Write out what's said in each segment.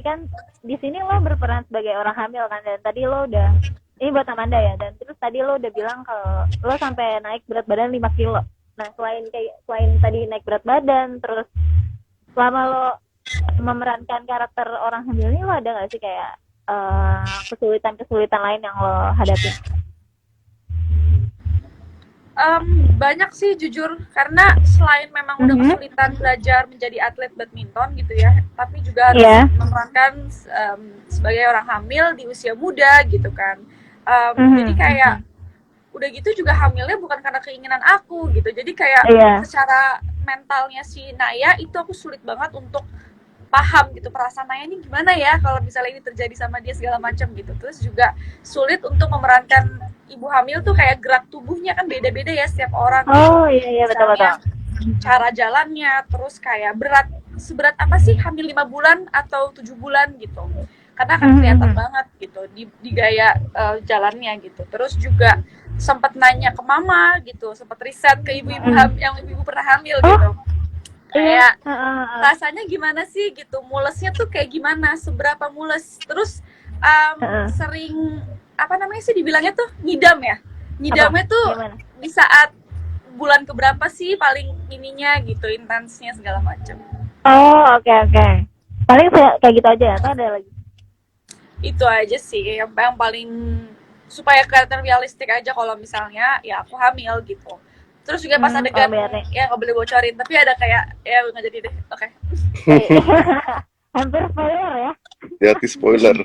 kan di sini lo berperan sebagai orang hamil kan, dan tadi lo udah, ini buat Amanda ya, dan terus tadi lo udah bilang kalau lo sampai naik berat badan 5 kilo. Nah, selain tadi naik berat badan, terus selama lo memerankan karakter orang hamil ini, lo ada nggak sih kayak kesulitan-kesulitan lain yang lo hadapi? Banyak sih jujur, karena selain memang udah kesulitan belajar menjadi atlet badminton gitu ya, tapi juga harus Iya. memerankan sebagai orang hamil di usia muda gitu kan. Jadi kayak udah gitu juga hamilnya bukan karena keinginan aku gitu, jadi kayak Iya. secara mentalnya si Naya itu aku sulit banget untuk paham gitu perasaan Naya ini gimana ya kalau misalnya ini terjadi sama dia segala macam gitu. Terus juga sulit untuk memerankan ibu hamil tuh, kayak gerak tubuhnya kan beda-beda ya setiap orang gitu. Oh iya iya, betul betul. Misalnya cara jalannya, terus kayak seberat apa sih hamil 5 bulan atau 7 bulan gitu, karena akan kelihatan banget gitu di gaya jalannya gitu. Terus juga sempat nanya ke mama gitu, sempat riset ke ibu-ibu yang ibu-ibu pernah hamil Oh gitu, iya. kayak rasanya gimana sih gitu, mulesnya tuh kayak gimana, seberapa mules. Terus sering apa namanya sih dibilangnya tuh ngidam ya, Apa? ngidamnya tuh Gimana? di saat bulan keberapa sih paling ininya gitu, intensnya segala macam. Oh oke oke. Paling kayak gitu aja atau ada lagi? Itu aja sih yang paling supaya kelihatan realistik aja kalau misalnya ya aku hamil gitu. Terus juga pas Oh adegan, biar nih. ya nggak boleh bocorin, tapi ada kayak ya nggak jadi deh, oke. Hampir spoiler ya. Hati spoiler.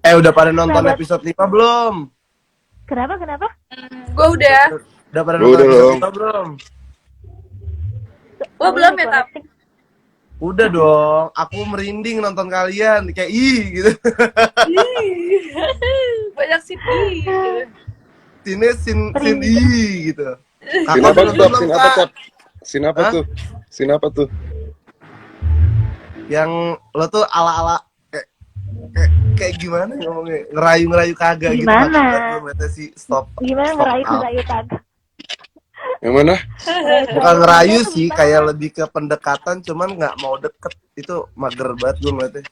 Udah pada Nah nonton buat, episode 5 belum? kenapa kenapa? Gue udah. Udah pada Gue nonton udah episode dong. 5 belum? Lo Sorry belum nih ya, Tap? connecting. Udah dong, aku merinding nonton kalian kayak gitu. Banyak sih gitu. Sini sin gitu. Sin Kakak apa udah tuh, nonton Tap? belum, Sin apa, Kak? Tap? Sin apa Hah? tuh? Sin apa tuh? Yang lo tuh ala-ala kayak, kayak gimana ngomongnya? Ngerayu-ngerayu kagak gitu, mati Gimana? banget belum ada sih. Stop Gimana stop out. ngerayu kagak? Yang mana? Bukan Ngerayu ngerayu kagak tuh sih, kayak gimana? lebih ke pendekatan, cuman nggak mau deket. Itu mager banget gue ngeliatnya.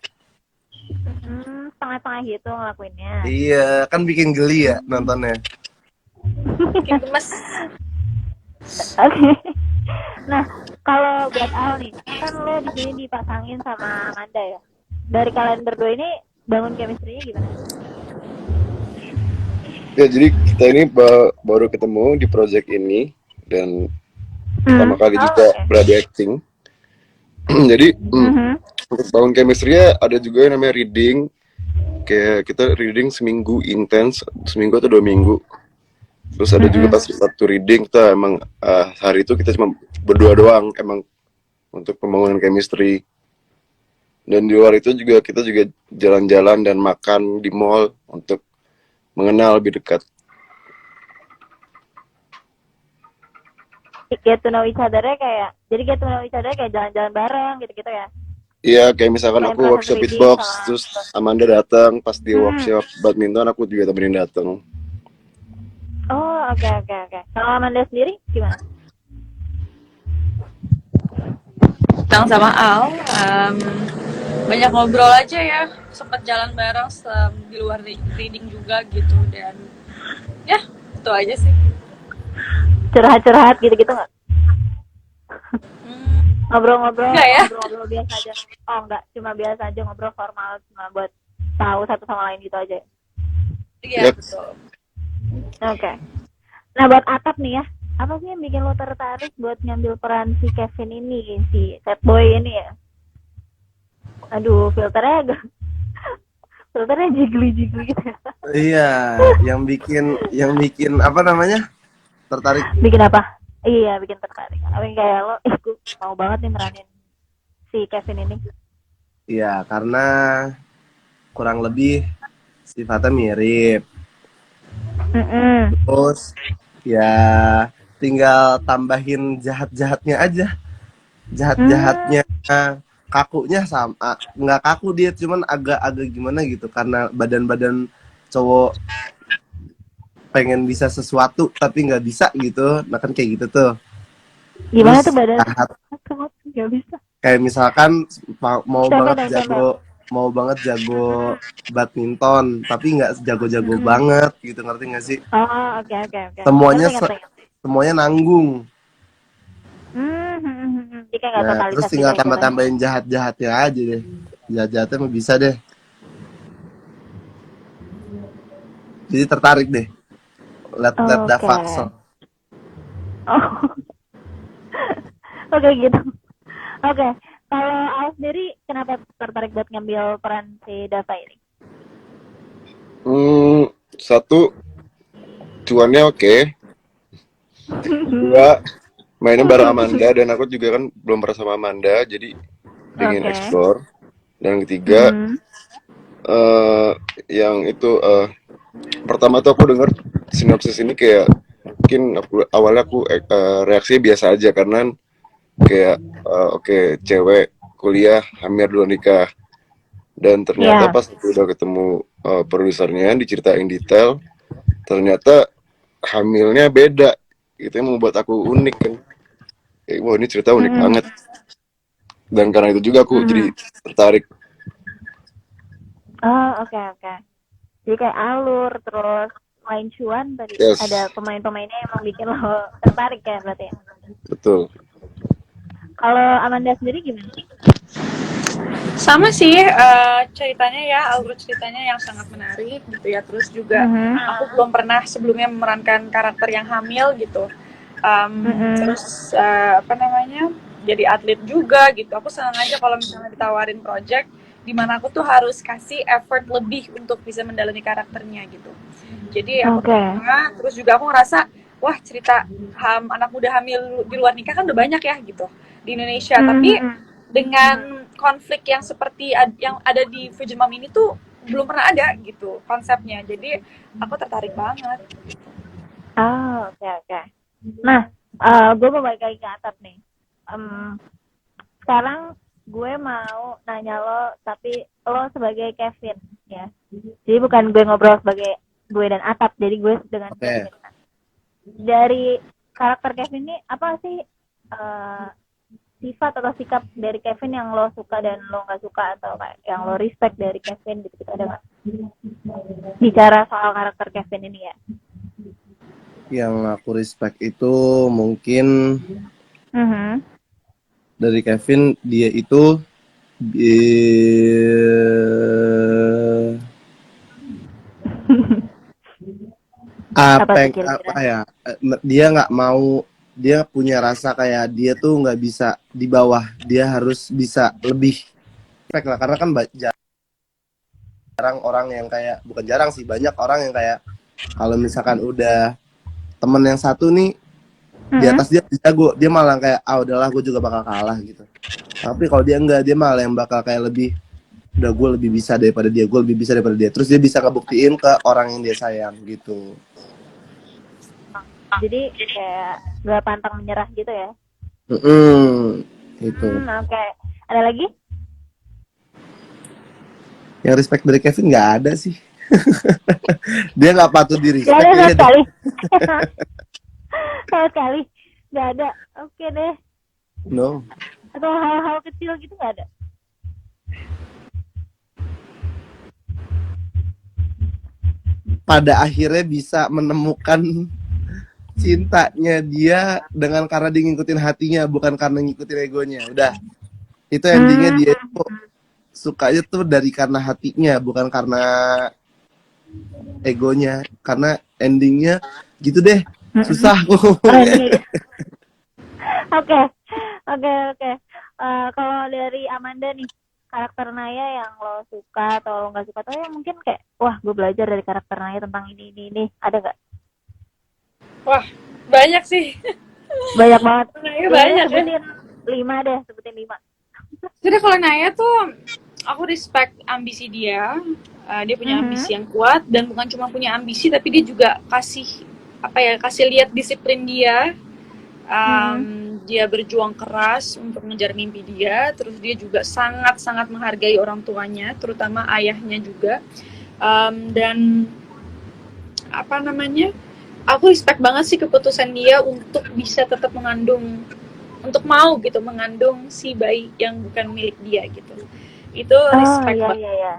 Setengah-setengah gitu ngelakuinnya. Iya, kan bikin geli ya nontonnya. Bikin gemes. Oke. Nah, kalau buat Al nih, kan lo di sini dipasangin sama Amanda ya. Dari kalian berdua ini bangun chemistry-nya gimana? Ya, jadi kita ini baru ketemu di project ini dan pertama kali juga beradu acting. Jadi untuk bangun chemistry-nya ada juga yang namanya reading. Kayak kita reading seminggu intens, seminggu atau 2 minggu. Terus ada juga pas waktu reading kita emang hari itu kita cuma berdua doang emang untuk pembangunan chemistry. Dan di luar itu juga kita juga jalan-jalan dan makan di mall untuk mengenal lebih dekat. Get to know each other-nya kayak, jadi get to know each other kayak jalan-jalan bareng gitu-gitu ya? Iya, kayak misalkan Kayak aku proses workshop reading beatbox, sama. terus Amanda datang pas di workshop badminton, aku juga temenin datang. Oh oke. Kalau Amanda sendiri gimana? Datang sama Al, banyak ngobrol aja ya, sempat jalan bareng di luar reading juga gitu, dan ya itu aja sih. Curhat-curhat gitu-gitu nggak? Ngobrol-ngobrol, Enggak ya? ngobrol-ngobrol biasa aja. Oh enggak, cuma biasa aja ngobrol formal, cuma buat tahu satu sama lain gitu aja. Iya, Yep. betul. Oke. Nah buat Atap nih ya, apa sih yang bikin lo tertarik buat ngambil peran si Kevin ini, si sad boy ini ya? Aduh, filternya jiggly gitu ya. Iya, yang bikin apa namanya? Tertarik. Bikin apa? Iya, bikin tertarik. Apa yang kayak lo, gue mau banget nih meranin si Kevin ini. Iya, karena kurang lebih sifatnya mirip. Terus ya tinggal tambahin jahat-jahatnya aja. Jahat-jahatnya, kakunya sama. Nggak kaku dia, cuman agak-agak gimana gitu. Karena badan-badan cowok pengen bisa sesuatu tapi nggak bisa gitu. Nah kan kayak gitu tuh. Gimana Terus tuh badan? jahat. Nggak bisa. Kayak misalkan mau Contoh banget dong, jago mau banget jago badminton, tapi nggak jago-jago banget gitu, ngerti nggak sih? Oh, oke oke oke. Semuanya Ngerti ngerti ngerti. semuanya nanggung. Jadi kayak nggak Nah, terus totalitas gitu tinggal ya jatuhnya. tambah-tambahin jahat-jahatnya aja deh. Jahat-jahatnya mah bisa deh. Jadi tertarik deh. Lihat Oke. Dava kesel. Oh. Oke gitu. Oke. Kalau Al sendiri kenapa tertarik buat ngambil peran si Dava ini? Satu, cuannya oke. Dua, mainnya bareng Amanda, dan aku juga kan belum pernah sama Amanda, jadi pengen Oke. explore. Dan ketiga, eh yang itu pertama tuh aku denger sinopsis ini kayak mungkin awalnya aku reaksinya biasa aja karena kayak oke, cewek kuliah hamil dulu nikah, dan ternyata Ya. pas aku udah ketemu produsernya diceritain detail, ternyata hamilnya beda. Itu yang membuat aku unik kan, wah ini cerita unik banget, dan karena itu juga aku jadi tertarik. Oh, oke oke. Jadi kayak alur terus main cuan tadi ada Yes, pemain-pemainnya yang emang bikin lo tertarik ya berarti ya. betul. Kalau Amanda sendiri gimana? Sama sih ceritanya ya, alur ceritanya yang sangat menarik gitu ya. Terus juga aku belum pernah sebelumnya memerankan karakter yang hamil gitu. Terus apa namanya, jadi atlet juga gitu. Aku senang aja kalau misalnya ditawarin project di mana aku tuh harus kasih effort lebih untuk bisa mendalami karakternya gitu. Jadi aku Oke. terima. Terus juga aku ngerasa wah, cerita anak muda hamil di luar nikah kan udah banyak ya gitu di Indonesia. Tapi dengan konflik yang seperti yang ada di Virgin Mom ini tuh belum pernah ada gitu konsepnya. Jadi aku tertarik banget. Oh, oke oke. Nah, gue mau balik lagi ke atap nih. Sekarang gue mau nanya lo, tapi lo sebagai Kevin ya. Jadi bukan gue ngobrol sebagai gue dan atap, jadi gue dengan Oke. Kevin. Dari karakter Kevin ini apa sih sifat atau sikap dari Kevin yang lo suka dan lo nggak suka, atau kayak yang lo respect dari Kevin gitu, ada nggak? Bicara soal karakter Kevin ini ya. Yang aku respect itu mungkin dari Kevin, dia itu apa ya, dia nggak mau, dia punya rasa kayak dia tuh nggak bisa di bawah, dia harus bisa lebih respect lah, karena kan jarang orang yang kayak, bukan jarang sih, banyak orang yang kayak kalau misalkan udah temen yang satu nih di atas dia jago, dia malah kayak udahlah gue juga bakal kalah gitu. Tapi kalau dia enggak, dia malah yang bakal kayak lebih, udah gue lebih bisa daripada dia, gue lebih bisa daripada dia, terus dia bisa ngebuktiin ke orang yang dia sayang gitu. Jadi kayak gak pantang menyerah gitu ya. Itu. Oke. Ada lagi? Yang respect dari Kevin nggak ada sih. Dia nggak patut di respect. Gak ada sama sekali. Sama sekali nggak ada. Oke deh. No. Atau hal-hal kecil gitu nggak ada? Pada akhirnya bisa menemukan cintanya dia dengan karena dia ngikutin hatinya, bukan karena ngikutin egonya. Udah, itu endingnya. Dia tuh sukanya tuh dari karena hatinya, bukan karena egonya. Karena endingnya gitu deh, susah kok. Oke. Kalau dari Amanda nih, karakter Naya yang lo suka atau lo nggak suka, atau yang mungkin kayak wah gue belajar dari karakter Naya tentang ini, ada nggak? Wah, banyak sih. Banyak banget. Naya banyak sebutin ya. Sebutin 5. Jadi kalau Naya tuh aku respect ambisi dia. Dia punya ambisi yang kuat, dan bukan cuma punya ambisi tapi dia juga kasih lihat disiplin dia. Dia berjuang keras untuk mengejar mimpi dia. Terus dia juga sangat-sangat menghargai orang tuanya, terutama ayahnya juga. Dan apa namanya, aku respect banget sih keputusan dia untuk bisa tetap mengandung si bayi yang bukan milik dia gitu. Itu respect iya banget. iya iya.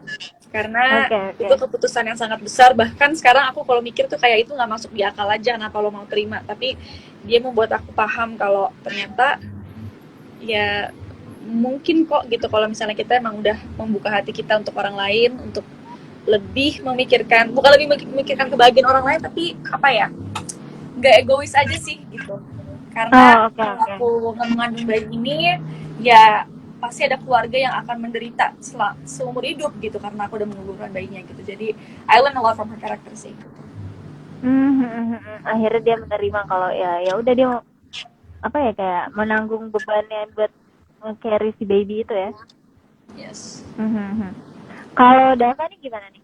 Karena Oke. itu keputusan yang sangat besar. Bahkan sekarang aku kalau mikir tuh kayak itu nggak masuk di akal aja kenapa lo mau terima. Tapi dia membuat aku paham kalau ternyata ya mungkin kok gitu kalau misalnya kita emang udah membuka hati kita untuk orang lain, untuk lebih memikirkan, bukan lebih memikirkan kebahagiaan orang lain, tapi apa ya, nggak egois aja sih gitu. Karena Oke. kalau aku nggak mengandung bayi ini, ya pasti ada keluarga yang akan menderita seumur hidup gitu karena aku udah menggugurkan bayinya gitu. Jadi I learn a lot from her character sih. Akhirnya dia menerima kalau ya udah dia apa ya kayak menanggung bebannya buat carry si baby itu ya. Yes. Kalau Dava nih gimana nih?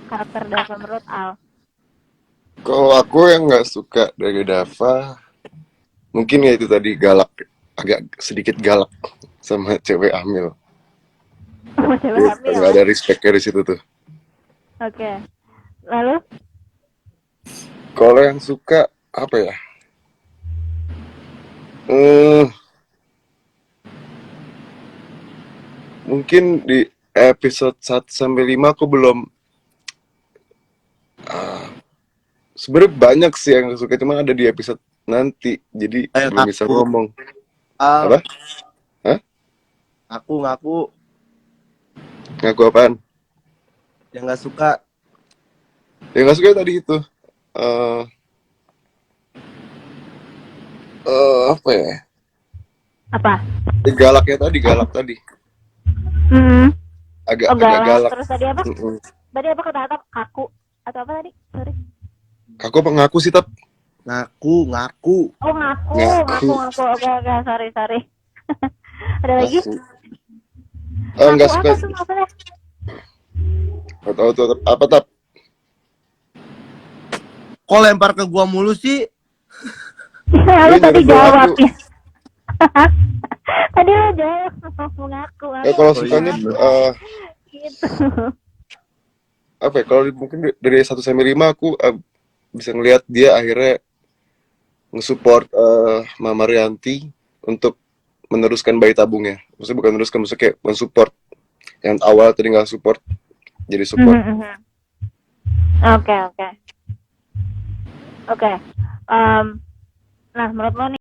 Karakter Dava menurut Al? Kalau aku yang nggak suka dari Dava, mungkin ya itu tadi galak, agak sedikit galak sama cewek hamil. Cewek hamil. Nggak ada respect dari situ tuh. Oke. Lalu? Kalau yang suka apa ya? Mungkin di episode 1 sampai 5 aku belum sebenarnya banyak sih yang suka, cuma ada di episode nanti. Jadi belum bisa ngomong. Apa? Hah? Ngaku Ngaku apaan? yang nggak suka. Yang nggak suka tadi itu. Apa ya? Apa? Galak tadi. Agak galak. Terus tadi apa? Tadi apa kata kaku atau apa tadi? Sorry. Kaku apa ngaku sih, Tap? Ngaku. Oh, ngaku. Oke, sorry. Ada lagi? Enggak suka. Apa tuh maksudnya? Nggak tahu tuh apa, Tap? Kok lempar ke gua mulu sih? Lalu tadi jawabnya. Tadi lo jawab mengaku. Kalau sukanya Gitu. apa ya? Kalau mungkin dari 1 sampai 5 aku bisa ngelihat dia akhirnya nge-support Mama Rianti untuk meneruskan bayi tabungnya. Maksudnya bukan meneruskan, maksudnya kayak men-support. Yang awal tadi nggak support, jadi support. Oke. Nah, menurut lo nih